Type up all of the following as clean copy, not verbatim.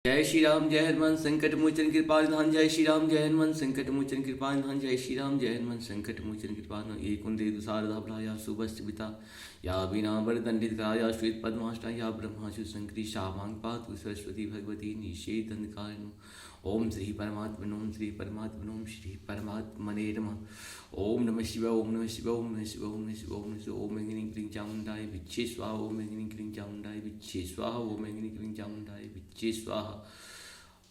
जय श्री राम जय हनुमान संकट मोचन कृपा निधान। जय श्री राम जय हनुमान संकट मोचन कृपा निधान। जय श्री राम जय हनुमान संकट मोचन कृपा निधान। एक कुंदे दुसारधा भ्राया सुभस्तिता या बिना वरदंडित काया श्वेत पद्माष्टा या ब्रह्माशु संकृति शामांग पातु सरस्वती भगवती निषेध अंधकारनु। ओम श्री परमात्मन ओम श्री परमात्मन ओम श्री परमात्मने नमः। ओम नमः शिवाय ओम नमः शिवाय ओम नमः शिवाय ओम नमः शिवाय ओम नमः शिवाय। ओम ऐं क्लीं चामुंडाय विच्छे स्वाहा। ओम ऐं क्लीं चामुंडाय विच्छे स्वाहा। ओम ऐं क्लीं चामुंडाय विच्छे स्वाहा।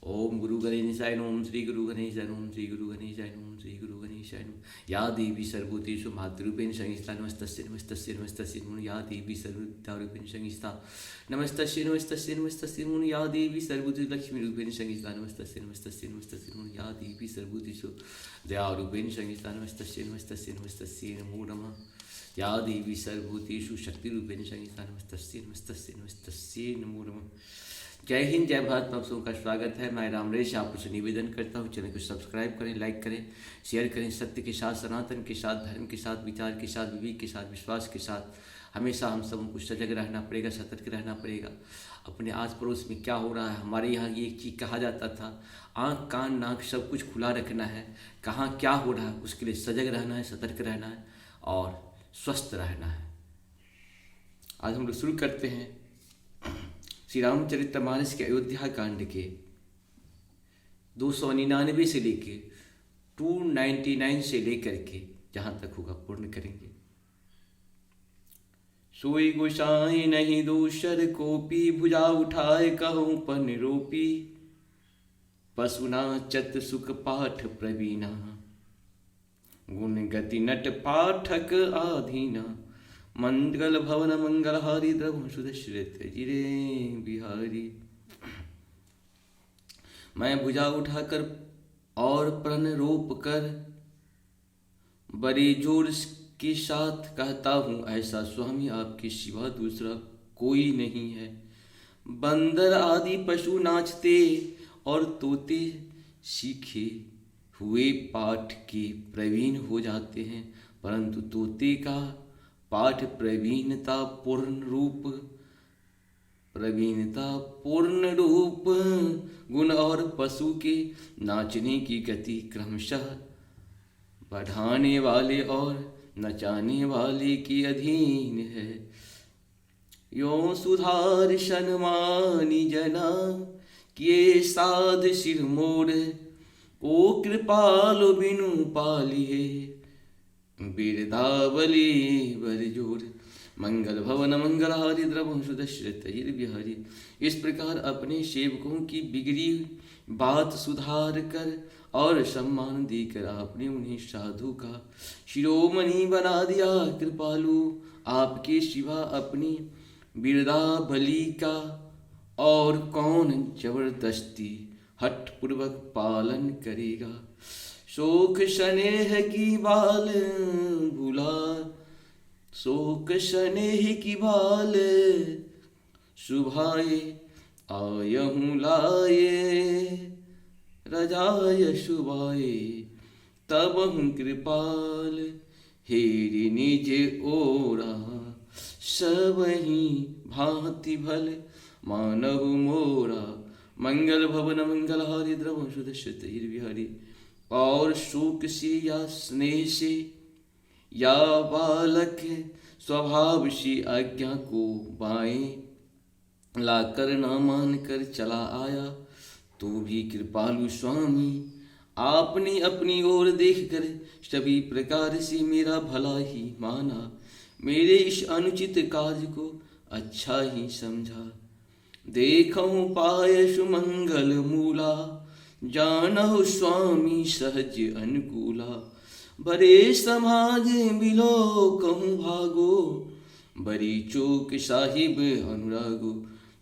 ओम गुरु गणेशाय नमः। ओम श्री गुरु गणेशाय नमः। ओम श्री गुरु गणेशाय नमः। ओम श्री गुरु गणेशाय नमः। या देवी सर्वभूतेषु मातृरूपेण संस्थिता नमस्तस्यै नमस्तस्यै नमस्तस्यै नमो। या देवी सर्वविद्यारूपेण संस्थिता नमस्तस्यै नमस्तस्यै नमस्तस्यै नमो। या देवी सर्वभूतेषु लक्ष्मीरूपेण संस्थिता नमस्तस्यै नमस्तस्यै नमस्तस्यै नमो। या देवी सर्वभूतेषु दयारूपेण संस्थिता नमस्तस्यै नमस्तस्यै नमस्तस्यै नमो नमः। या देवी सर्वभूतेषु शक्तिरूपेण संस्थिता नमस्तस्यै नमस्तस्यै नमस्तस्यै नमो नमः। जय हिंद जय भारत। आप सबका स्वागत है। मैं रामरेश आपसे निवेदन करता हूँ चैनल को सब्सक्राइब करें, लाइक करें, शेयर करें। सत्य के साथ, सनातन के साथ, धर्म के साथ, विचार के साथ, विवेक के साथ, विश्वास के साथ हमेशा हम सबों को सजग रहना पड़ेगा, सतर्क रहना पड़ेगा। अपने आस पड़ोस में क्या हो रहा है, हमारे यहाँ ये एक चीज़ कहा जाता था, आँख कान नाक सब कुछ खुला रखना है। कहाँ क्या हो रहा है उसके लिए सजग रहना है, सतर्क रहना है और स्वस्थ रहना है। आज हम लोग शुरू करते हैं श्री रामचरितमानस के अयोध्या कांड के 299 से लेके 299 से लेकर के जहाँ तक होगा पूर्ण करेंगे। सोई गोसाई नहीं दूसर कोपी, भुजा उठाए कहूँ पर निरोपी। पशुना चत सुख पाठ प्रवीणा, गुण गति नट पाठक आधीना। मंगल भवन मंगलहारी द्रव सुदश्रित जिरे बिहारी। मैं भुजा उठाकर और प्रण रोप कर बड़ी जोर के साथ कहता हूँ, ऐसा स्वामी आपके सिवा दूसरा कोई नहीं है। बंदर आदि पशु नाचते और तोते सीखे हुए पाठ के प्रवीण हो जाते हैं, परंतु तोते का पाठ प्रवीणता पूर्ण रूप गुण और पशु के नाचने की गति क्रमशः बढ़ाने वाले और नचाने वाले के अधीन है। यो सुधार सन्मानी जना किए साध सिर मोड़, ओ कृपालो बिनु पालिए बिरदावली बरजोर। मंगल भवन मंगलहारी द्रव सुदश्रित बिहारी। इस प्रकार अपने सेवकों की बिगड़ी बात सुधार कर और सम्मान देकर आपने उन्हें साधु का शिरोमणि बना दिया। कृपालु आपके सिवा अपनी बिरदावली का और कौन जबरदस्ती हठपूर्वक पालन करेगा। शोक स्नेह की बाल भुला, शोक स्नेह की बाल शुभाए आयहूँ लाए। रजाय शुभाए तब हूँ कृपाल, हेरि निज ओरा सब ही भांति भल मानव मोरा। मंगल भवन मंगलहारी द्रव सुदश्रित बिहारी। और शोक से या स्नेह से या बालक स्वभाव से आज्ञा को बाएं लाकर ना मान कर चला आया, तो भी कृपालु स्वामी आपने अपनी ओर देखकर सभी प्रकार से मेरा भला ही माना। मेरे इस अनुचित कार्य को अच्छा ही समझा। देखूं पाय सुमंगल मूला, जानहु स्वामी सहज अनुकूला। बड़े समाज बिलो कहूँ भागो, बड़ी चौक साहिब अनुरागो।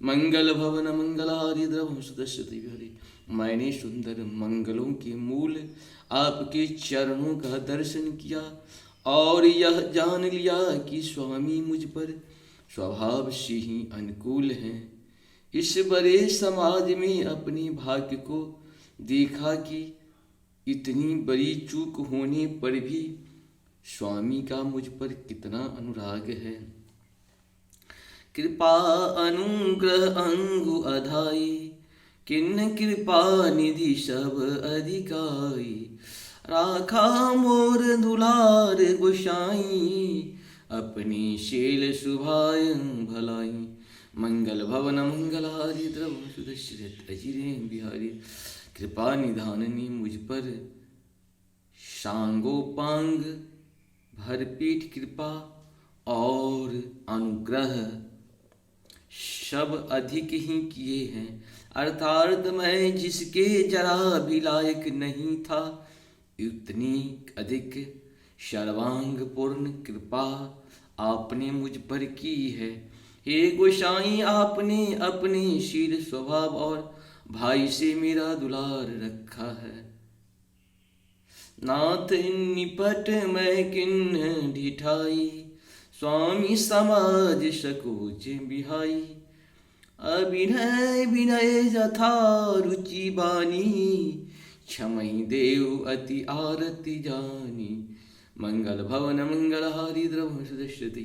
मंगल भवन मंगलारि द्रव सुदश्रित बिहारी। मैंने सुंदर मंगलों के मूल आपके चरणों का दर्शन किया और यह जान लिया कि स्वामी मुझ पर स्वभाव से ही अनुकूल हैं। इस बड़े समाज में अपने भाग्य को देखा कि इतनी बड़ी चूक होने पर भी स्वामी का मुझ पर कितना अनुराग है। कृपा अनुग्रह अंगु अधाई, किन्न कृपा निधि सब अधिकाई, राखा मोर दुलार गोसाई, अपनी शील सुभाय भलाई, मंगल भवन मंगलारि द्रव सुदशरथ अजिरे बिहारी। कृपा निधाननी मुझ पर सांगोपांग, भरपीठ कृपा और अनुग्रह सब अधिक ही किए हैं, अर्थात मैं जिसके जरा भी लायक नहीं था, उतनी अधिक सर्वांग पूर्ण कृपा आपने मुझ पर की है। हे गोसाई, आपने अपने शील स्वभाव और भाई से मेरा दुलार रखा है। नाथ निपट मैं किन्न ढिठाई, स्वामी समाज सकोच बिहाई, अभिनय विनय यथा रुचि बानी, क्षमहि देव अति आरती जानी, मंगल भवन मंगलहारी द्रव सुदशरथ।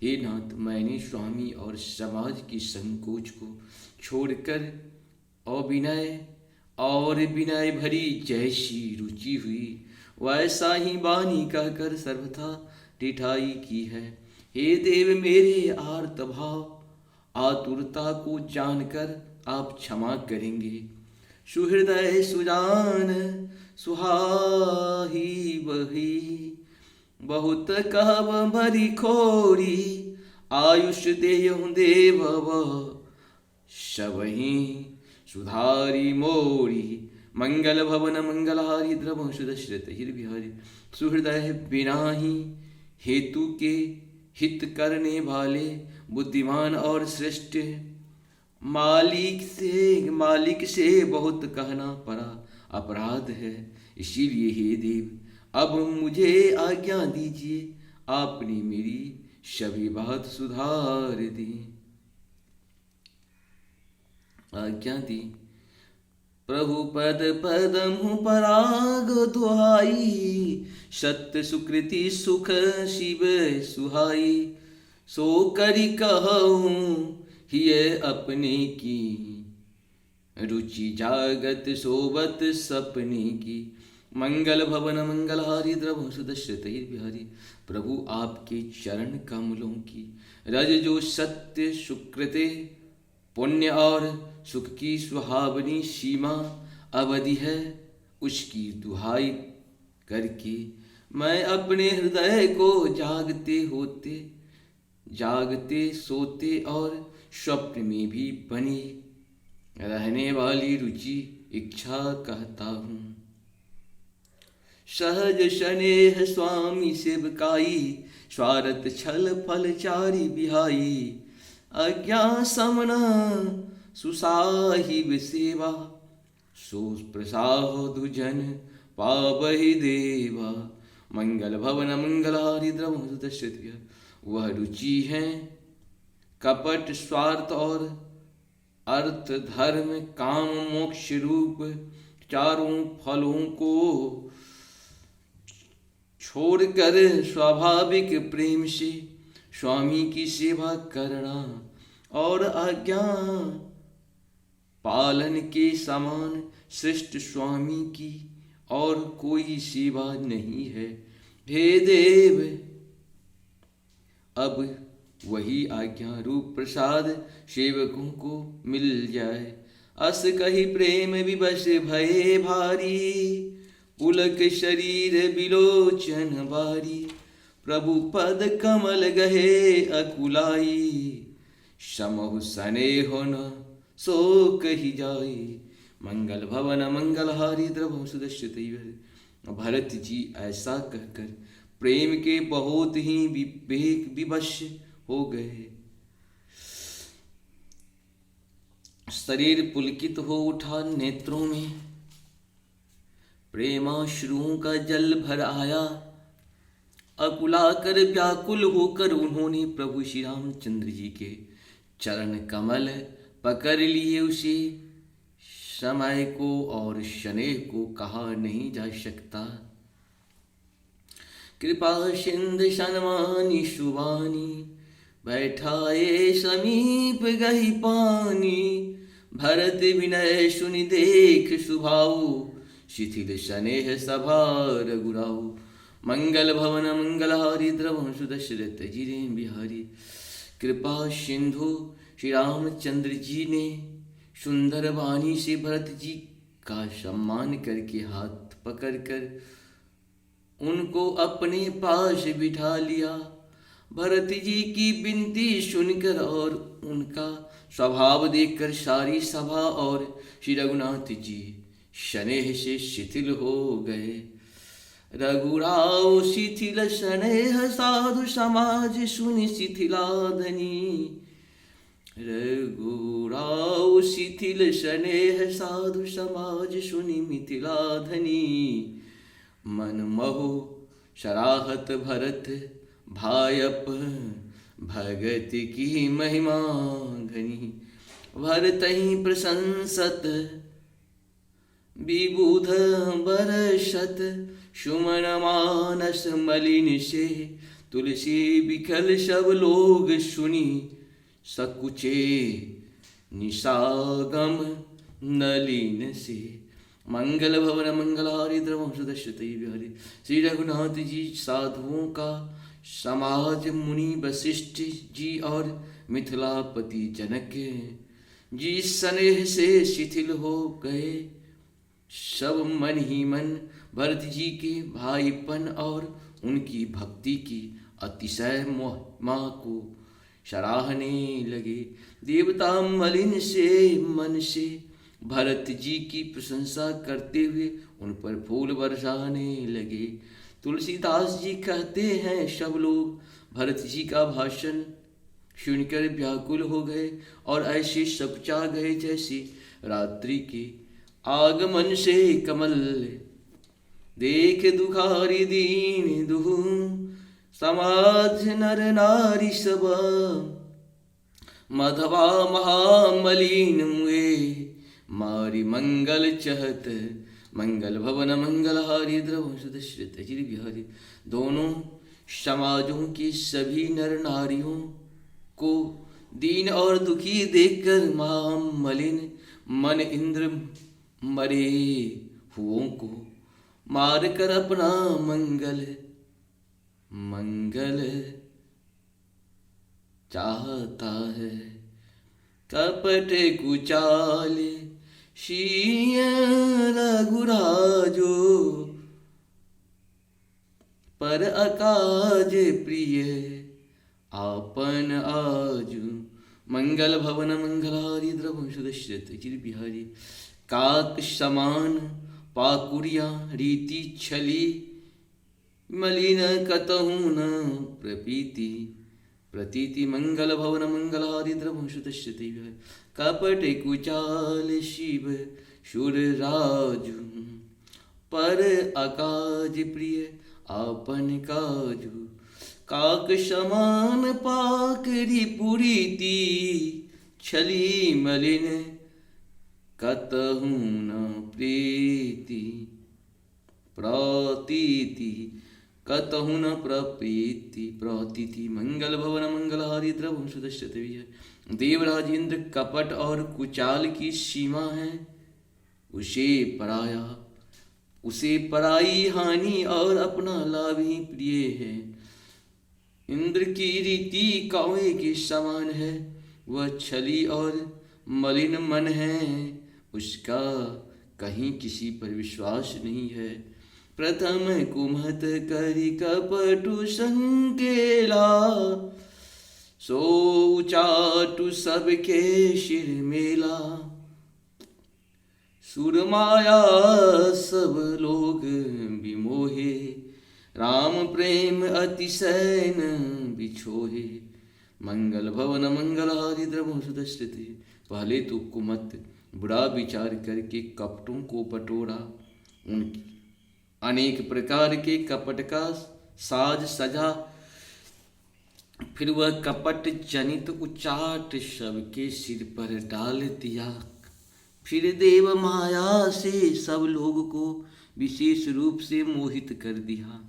हे नाथ, मैंने स्वामी और समाज की संकोच को छोड़कर अविनय और विनय भरी जैसी रुचि हुई वैसा ही बानी कहकर सर्वथा ढिठाई की है। हे देव, मेरे आर्तभाव आतुरता को जानकर आप क्षमा करेंगे। सुहृदय सुजान सुहाही बही, बहुत कहब भरी खोरी, आयुष देहु देव सबही सुधारी मोरी, मंगल भवन मंगलहारी द्रव सुदशरथ बिहारी। सुहृदय बिना ही हेतु के हित करने वाले बुद्धिमान और श्रेष्ठ मालिक से बहुत कहना पड़ा अपराध है। इसीलिए हे देव, अब मुझे आज्ञा दीजिए, आपने मेरी सभी बात सुधार दी। आज्ञा दी। प्रभु पद पदमु पराग दुहाई, सत्य सुकृति सुख शिव सुहाई, सो करी कहूँ हिय अपने की, रुचि जागत सोबत सपने की, मंगल भवन मंगलहारी द्रव सुदशरथ बिहारी। प्रभु आपके चरण कमलों की रज जो सत्य सुकृते पुण्य और सुख की सुहावनी सीमा अवधि है, उसकी दुहाई करके मैं अपने हृदय को जागते सोते और स्वप्न में भी बनी रहने वाली रुचि इच्छा कहता हूँ। सहज स्नेह स्वामी सेवकाई, स्वार्थ छल फल चारि बिहाई, अज्ञा समना सुसाहिब सेवा, सो प्रसादु जन पावहि देवा, मंगल भवन मंगलहारी द्रव सुदशरथ। वह रुचि है कपट स्वार्थ और अर्थ धर्म काम मोक्ष रूप चारों फलों को छोड़कर स्वाभाविक प्रेम से स्वामी की सेवा करना और आज्ञा पालन के समान श्रेष्ठ स्वामी की और कोई सेवा नहीं है। हे देव, अब वही आज्ञा रूप प्रसाद सेवकों को मिल जाए। अस कही प्रेम विवश भये भारी, पुलक शरीर बिलोचन बारी, प्रभु पद कमल गहे अकुलाई, समहु स्नेह न सो कही जाए, मंगल भवन मंगलहारी द्रव सुदशरथ। भरत जी ऐसा कहकर प्रेम के बहुत ही विवेक विवश हो गए। शरीर पुलकित हो उठा, नेत्रों में प्रेमाश्रुओं का जल भर आया। अकुलाकर व्याकुल होकर उन्होंने प्रभु श्री रामचंद्र जी के चरण कमल पकड़ लिए। उसे समय को और स्नेह को कहा नहीं जा सकता। कृपा सिंधु सन्मानी सुबानी, बैठाए समीप गही पानी, भरत विनय सुनि देख सुभाऊ, शिथिल स्नेह सभा रघुराऊ। मंगल भवन मंगलहारी, द्रवंशु दशरथ जिरे बिहारी। कृपा सिंधु श्री रामचंद्र जी ने सुंदर वाणी से भरत जी का सम्मान करके हाथ पकड़कर उनको अपने पास बिठा लिया। भरत जी की विनती सुनकर और उनका स्वभाव देखकर सारी सभा और श्री रघुनाथ जी स्नेह से शिथिल हो गए। रघुराव शिथिल स्नेह साधु समाज सुनि शिथिलाधनी। रघुराव शिथिल स्नेह साधु समाज सुनि मिथिलाधनी। मन मोह शराहत भरत भायप, भगत की महिमा घनी। भरत ही प्रशंसत विबुध बरसत, सुमन मानस मलिन से। तुलसी बिखल सब लोग सुनी, सकुचे निशागम नलिन से। मंगल भवन मंगलारी, द्रवंशु दशरथ बिहारी। श्री रघुनाथ जी साधुओं का समाज मुनि वशिष्ठ जी और मिथिलापति जनक जी स्नेह से शिथिल हो गए। सब मन ही मन भरत जी के भाईपन और उनकी भक्ति की अतिशय महिमा को सराहने लगे। देवता मलिन से मन से भरत जी की प्रशंसा करते हुए उन पर फूल बरसाने लगे। तुलसीदास जी कहते हैं, सब लोग भरत जी का भाषण सुनकर व्याकुल हो गए और ऐसे सकुचा गए जैसे रात्रि के आगमन से कमल देख दुखारी दीन दुहु। समाज नर नारी सब मधवा महामलिन मुए। मारी मंगल चहत मंगल भवन मंगलहारी, द्रवंशु दशरथ जी बिहारी। दोनों समाजों की सभी नर नारियों को दीन और दुखी देखकर महामलिन मन इंद्र मरे हुओं को मारकर अपना मंगल चाहता है। कपट कुचाल शीय रघुराजो, पर अकाज प्रिय आपन आजू। मंगल भवन मंगलारी, द्रवंशु दशरथ जी बिहारी। काक समान पाकुरिया रीति छली, मलिन कतहु न प्रपीति प्रतीति। मंगल भवन मंगलारी, द्रवंशु दशरथ जी बिहारी। कपट कुचाल शिव सुर राजू, पर अकाज प्रिय आपन काजू। काक समान पाकरी पुरीति, छली मलिन कतहु न प्रीति प्रतीति। कतहु न प्रप्रीति प्रतीति। मंगल भवन मंगलहारी, द्रवंशु दशरथ बिहारी। देवराज इंद्र कपट और कुचाल की सीमा है, उसे पराई हानि और अपना लाभ ही प्रिय है। इंद्र की रीति कौए के समान है, वह छली और मलिन मन है, उसका कहीं किसी पर विश्वास नहीं है। प्रथम कुमत करी कपटु संकेला, सो चाटु सबके शिर मेला। सुरमाया सब लोग विमोहे, राम प्रेम अतिशय न बिछोहे। मंगल भवन मंगलहारी, द्रवंशु दशरथ। पहले तो कुमत बुरा विचार करके कपटों को बटोरा, उनकी अनेक प्रकार के कपट का साज सजा। फिर वह कपट जनित उचाट सबके सिर पर डाल दिया। फिर देव माया से सब लोग को विशेष रूप से मोहित कर दिया,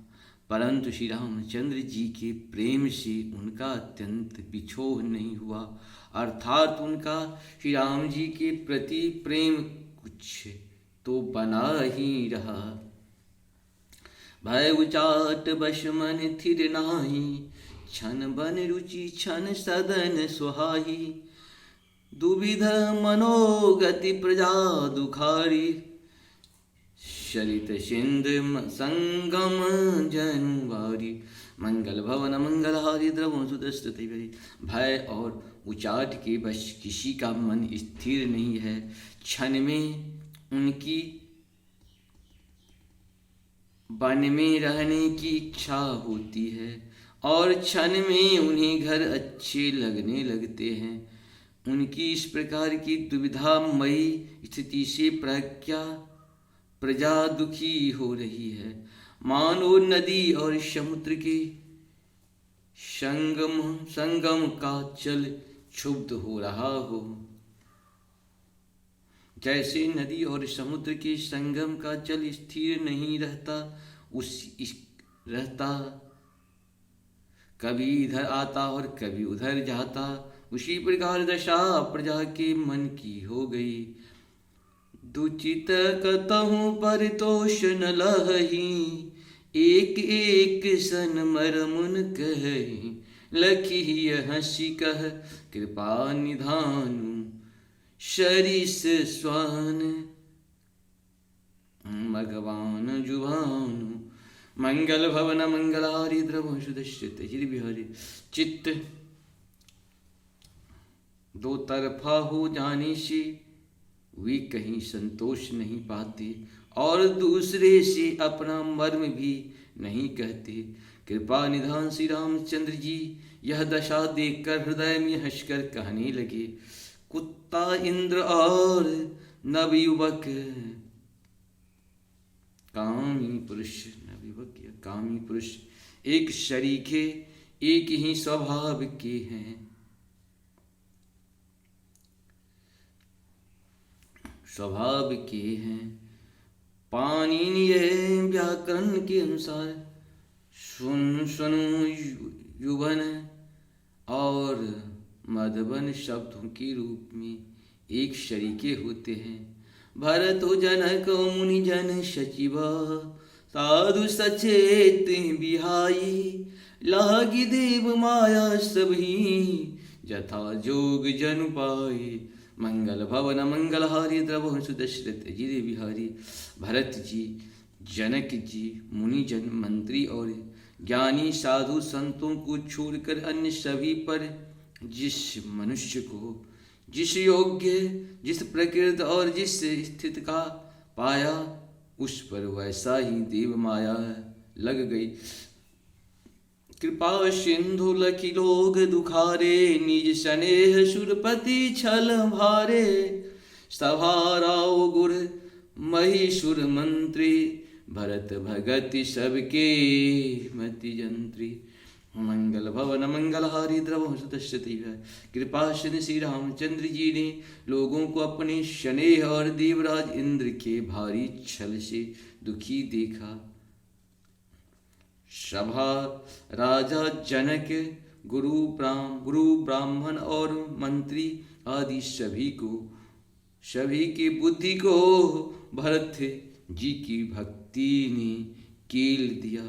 परंतु श्री रामचंद्र जी के प्रेम से उनका अत्यंत बिछोह नहीं हुआ। अर्थात उनका श्री राम जी के प्रति प्रेम कुछ तो बना ही रहा। भय उचाट बश मन थिर नाही, छन बन रुचि छन सदन सुहाई। दुविध मनोगति प्रजा दुखारी, शरित सिंध संगम जनवारी। मंगल भवन मंगलहारी द्रवों सुदस्तति। भय और उचाट के वश किसी का मन स्थिर नहीं है। क्षण में उनकी वन में रहने की इच्छा होती है और क्षण में उन्हें घर अच्छे लगने लगते हैं। उनकी इस प्रकार की दुविधामयी स्थिति से प्रजा दुखी हो रही है, मानो नदी और समुद्र के संगम का जल क्षुब्ध हो रहा हो। जैसे नदी और समुद्र के संगम का जल स्थिर नहीं रहता, कभी इधर आता और कभी उधर जाता, उसी प्रकार दशा प्रजा के मन की हो गई। दुचित कतहु परितोष न लहही, एक एक सन मरमुन कही। लखी हंसी कह कृपा निधानु, शरीस स्वान भगवान जुभानु। मंगल भवन मंगलहारी द्रव सुदश्चित बिहारी। चित्त दो तरफा हो जाने से वे कहीं संतोष नहीं पाते और दूसरे से अपना मर्म भी नहीं कहते। कृपा निधान श्री रामचंद्र जी यह दशा देखकर हृदय में हंसकर कहने लगे। कुत्ता इंद्र और नवयुवक कामी पुरुष एक शरीके एक ही स्वभाव के हैं। पाणिनीय व्याकरण के अनुसार सुनु युवन और मधुबन शब्दों के रूप में एक शरीके होते हैं। भरत जनक मुनि जन सचिव, साधु सचेत बिहाई। लागी देव माया सभी, जथा जोग जन पाई। मंगल भवन मंगलहारी द्रव सुदशरथ जी बिहारी। भरत जी, जनक जी, मुनिजन, मंत्री और ज्ञानी साधु संतों को छोड़कर अन्य सभी पर जिस मनुष्य को जिस योग्य, जिस प्रकृति और जिस स्थिति का पाया, उस पर वैसा ही देव माया लग गई। कृपा सिंधु लखी लोग दुखारे, निज स्नेह सुरपति छल भारे। सभाराव गुर महिषुर मंत्री, भरत भगति सबके मति जंत्री। मंगल भवन मंगलहारी द्रव सुदश्यति। कृपा श्री रामचंद्र जी ने लोगों को अपने स्नेह और देवराज इंद्र के भारी छल से दुखी देखा। सभा राजा जनक, गुरु ब्राह्मण और मंत्री आदि सभी की बुद्धि को भरत जी की भक्ति ने कील दिया।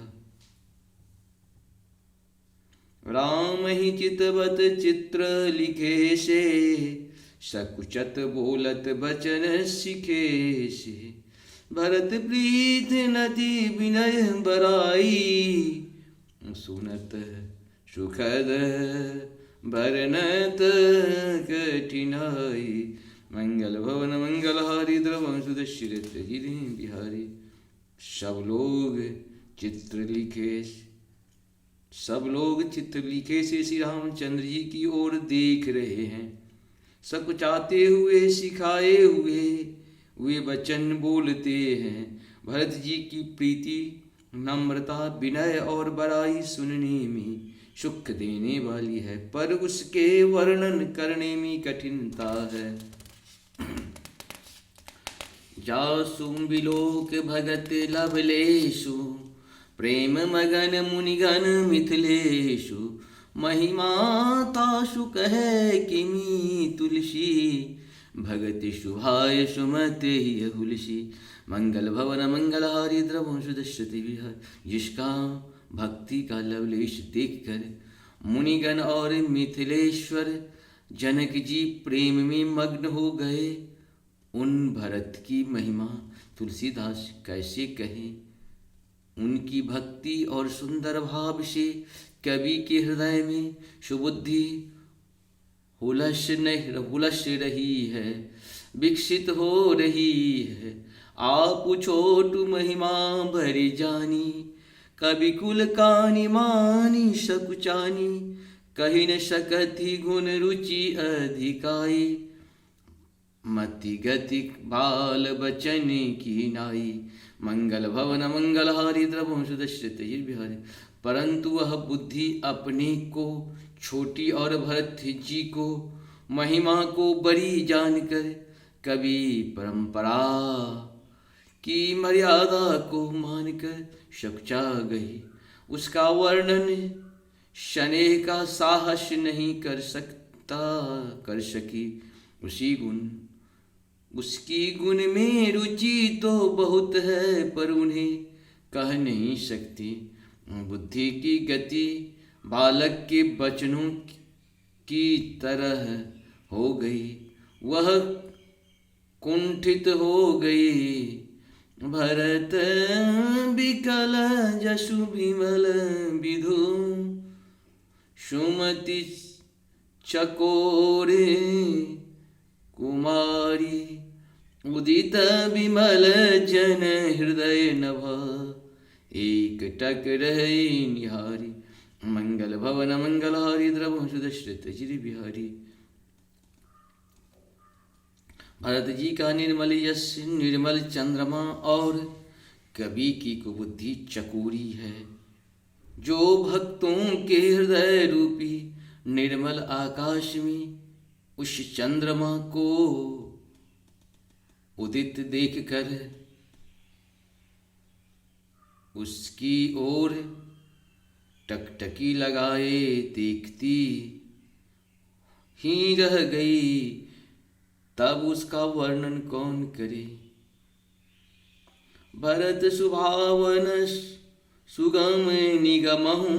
राम ही चितवत चित्र लिखे से, सकुचत बोलत बचन सिखे से। भरत प्रीत नति विनय बराई, सुनत सुखद बरनत कठिनाई। मंगल भवन मंगलहारी द्रव सुदशरथ जी बिहारी। सब लोग चित्र लिखे से श्री रामचंद्र जी की ओर देख रहे हैं। सकुचाते हुए सिखाए हुए वे वचन बोलते हैं। भरत जी की प्रीति, नम्रता, विनय और बड़ाई सुनने में सुख देने वाली है, पर उसके वर्णन करने में कठिनता है। जासु बिलोक भगत लवलेशु, प्रेम मगन मुनिगण मिथिलेशु। महिमा तासु कहे किमी तुलसी, भगति शुभाय सुमते हुलसी। मंगल भवन मंगलहारी द्रवं सुदश्यति विहर, जिसका भक्ति का लवलेश देख कर मुनिगण और मिथिलेश्वर जनक जी प्रेम में मग्न हो गए। उन भरत की महिमा तुलसीदास कैसे कहें। उनकी भक्ति और सुंदर भाव से कवि के हृदय में सुबुद्धि हुलस रही है, विकसित हो रही है। आप छोटु महिमा भरी जानी, कवि कुल कानि मानी सकुचानी। कही न सकति गुण रुचि अधिकाई, मति गति बाल बचन की नाई। मंगल भवन मंगलहारी द्रवं सुदश्यते बिहारी। परंतु वह बुद्धि अपने को छोटी और भरत जी को महिमा को बड़ी जानकर कवि परंपरा की मर्यादा को मानकर शकुचा गई। उसका वर्णन शनेह का साहस नहीं कर सकी। उसकी गुण में रुचि तो बहुत है, पर उन्हें कह नहीं सकती। बुद्धि की गति बालक के बचनों की तरह हो गई, वह कुंठित हो गई। भरत बिकल जसु विमल विधु, सुमति चकोरे कुमारी। उदित विमल जन हृदय नभा, एक टक रहे निहारी। मंगल भवन मंगलहारी द्रवं सुदश्रित चिर बिहारी। भरत जी का निर्मल यश निर्मल चंद्रमा और कवि की कुबुद्धि चकोरी है, जो भक्तों के हृदय रूपी निर्मल आकाश में उस चंद्रमा को उदित देखकर उसकी ओर टकटकी लगाए देखती ही रह गई। तब उसका वर्णन कौन करे। भरत सुभावन सुगम निगमहु,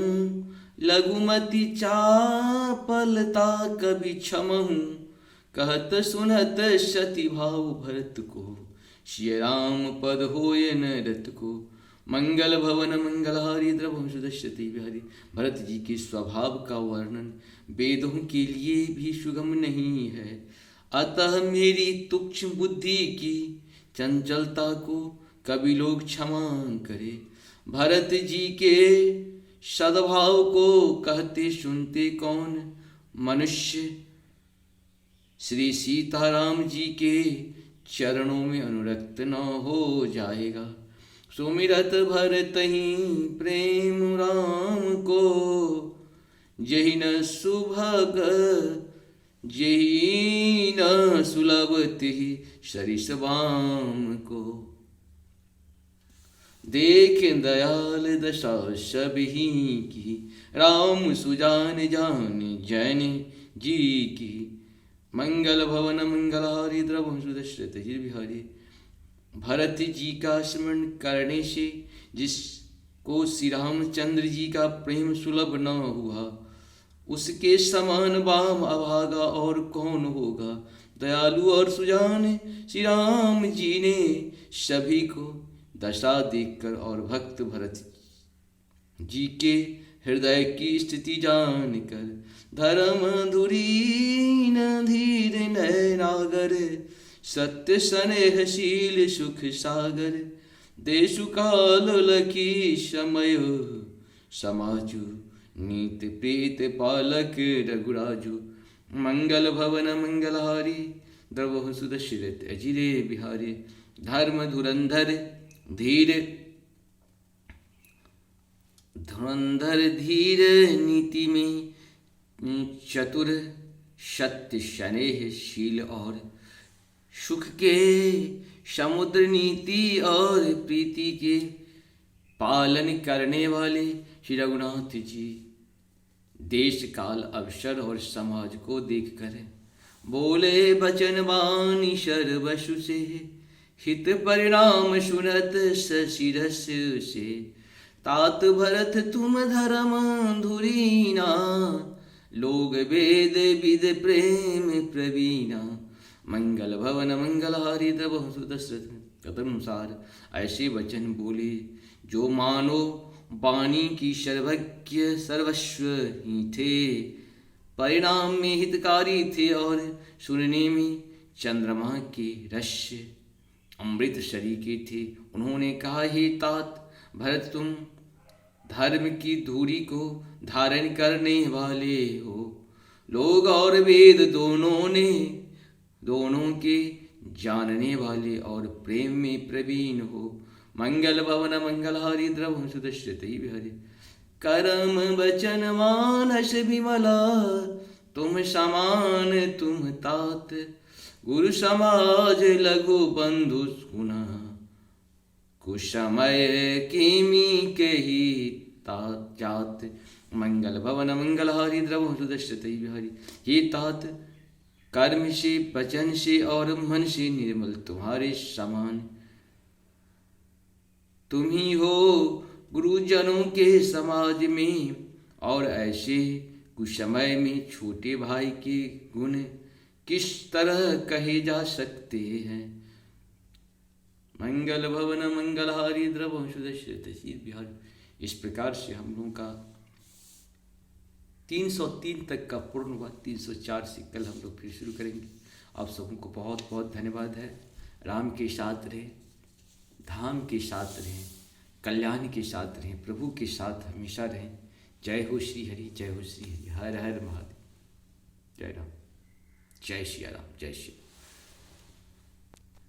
लघुमति चापलता कभी क्षमहु। कहत सुनत सती भाव भरत को, श्री राम पद होय न रत को। मंगल भवन मंगलहारी द्रवं सुदश्यति बिहारी। भरत जी के स्वभाव का वर्णन वेदों के लिए भी सुगम नहीं है, अतः मेरी तुक्ष बुद्धि की चंचलता को कवि लोग क्षमा करे। भरत जी के सद्भाव को कहते सुनते कौन मनुष्य श्री सीताराम जी के चरणों में अनुरक्त न हो जाएगा। सुमिरत भरत ही प्रेम राम को, जहि न सुभग जहि न सुलभ तिहि सरिस बाम को। देख दयाल दशा सबही की, राम सुजान जान जैन जी की। मंगल भवन मंगलहारी द्रवं सुदश्रित बिहारी। भरत जी का स्मरण करने से जिसको श्री रामचंद्र जी का प्रेम सुलभ न हुआ, उसके समान वाम अभागा और कौन होगा। दयालु और सुजान श्री राम जी ने सभी को दशा देखकर और भक्त भरत जी के हृदय की स्थिति जानकर, धर्म धुरीन धीर नैनागर, सत्य स्नेहशील सुख सागर। देशु काल लखी समय समाजु, नीत प्रीत पालक रघुराजु। मंगल भवन मंगलहारी द्रवहु सुदश्रित अजिरे बिहारी। धर्म धुरंधर धीर नीति में चतुर, सत्य स्नेहशील और सुख के समुद्र, नीति और प्रीति के पालन करने वाले श्री रघुनाथ जी देश काल अवसर और समाज को देख कर बोले बचन बानी सर्वसु से, हित परिणाम सुनत सशिरस से। तात भरत तुम धर्म धुरीना, लोग वेद विद प्रेम प्रवीणा। मंगल भवन मंगलहारी द्रवहु दशरथ कथनुसार, ऐसे वचन बोले जो मानो वाणी की सर्वज्ञ सर्वस्व ही थे, परिणाम में हितकारी थे और सुनने में चंद्रमा के रस अमृत सरीखे थे। उन्होंने कहा, हे तात भरत, तुम धर्म की धूरी को धारण करने वाले हो। लोग और वेद दोनों के जानने वाले और प्रेम में प्रवीण हो। मंगल भवन मंगलहारी द्रवहु सुदश्यते बिहरे, करम वचन मानस विमला। तुम समान तुम तात, गुरु समाज लघु बंधु सुना। कुसमय किमी केहि तात जात, मंगल भवन मंगलहारी द्रवहु सुदश्यते बिहरे। ये तात, कर्म से वचन से और मन से निर्मल तुम्हारे समान तुम ही हो गुरुजनों के समाज में। और ऐसे कुसमय में छोटे भाई के गुण किस तरह कहे जा सकते हैं। मंगल भवन मंगलहारी द्रवहु सुदश्यते बिहरे। इस प्रकार से हम लोगों का 303 तक का पूर्ण हुआ। 304 से कल हम लोग फिर शुरू करेंगे। आप सबको बहुत बहुत धन्यवाद है। राम के साथ रहें, धाम के साथ रहें, कल्याण के साथ रहें, प्रभु के साथ हमेशा रहें। जय हो श्री हरि, जय हो श्री हरि। हर हर महादेव। जय राम, जय श्री राम, जय श्री।